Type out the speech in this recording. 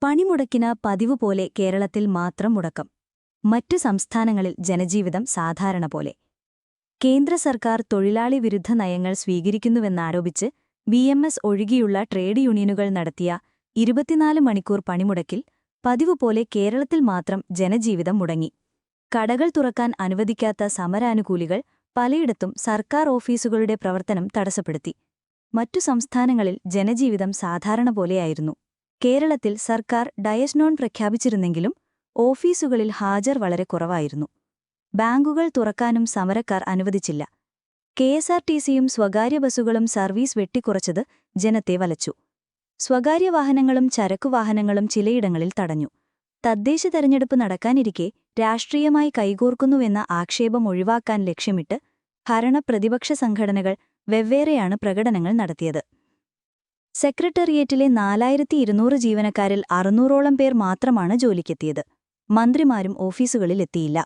പണിമുടക്കിന് പതിവുപോലെ കേരളത്തിൽ മാത്രം മുടക്കം. മറ്റു സംസ്ഥാനങ്ങളിൽ ജനജീവിതം സാധാരണ പോലെ. കേന്ദ്ര സർക്കാർ തൊഴിലാളി വിരുദ്ധ നയങ്ങൾ സ്വീകരിക്കുന്നുവെന്നാരോപിച്ച് BMS ഒഴികെയുള്ള ട്രേഡ് യൂണിയനുകൾ നടത്തിയ 24 മണിക്കൂർ പണിമുടക്കിൽ പതിവുപോലെ കേരളത്തിൽ മാത്രം ജനജീവിതം മുടങ്ങി. കടകൾ തുറക്കാൻ അനുവദിക്കാത്ത സമരാനുകൂലികൾ പലയിടത്തും സർക്കാർ ഓഫീസുകളുടെ പ്രവർത്തനം തടസ്സപ്പെടുത്തി. മറ്റു സംസ്ഥാനങ്ങളിൽ ജനജീവിതം സാധാരണ പോലെയായിരുന്നു. കേരളത്തിൽ സർക്കാർ ഡയസ് നോൺ പ്രഖ്യാപിച്ചിരുന്നെങ്കിലും ഓഫീസുകളിൽ ഹാജർ വളരെ കുറവായിരുന്നു. ബാങ്കുകൾ തുറക്കാനും സമരക്കാർ അനുവദിച്ചില്ല. KSRTCയും സ്വകാര്യ ബസ്സുകളും സർവീസ് വെട്ടിക്കുറച്ചത് ജനത്തെ വലച്ചു. സ്വകാര്യ വാഹനങ്ങളും ചരക്കുവാഹനങ്ങളും ചിലയിടങ്ങളിൽ തടഞ്ഞു. തദ്ദേശ തെരഞ്ഞെടുപ്പ് നടക്കാനിരിക്കെ രാഷ്ട്രീയമായി കൈകോർക്കുന്നുവെന്ന ആക്ഷേപം ഒഴിവാക്കാൻ ലക്ഷ്യമിട്ട് ഭരണ-പ്രതിപക്ഷ സംഘടനകൾ വെവ്വേറെയാണ് പ്രകടനങ്ങൾ നടത്തിയത്. സെക്രട്ടേറിയറ്റിലെ 4200 ജീവനക്കാരിൽ 600ഓളം പേർ മാത്രമാണ് ജോലിക്കെത്തിയത്. മന്ത്രിമാരും ഓഫീസുകളിലെത്തിയില്ല.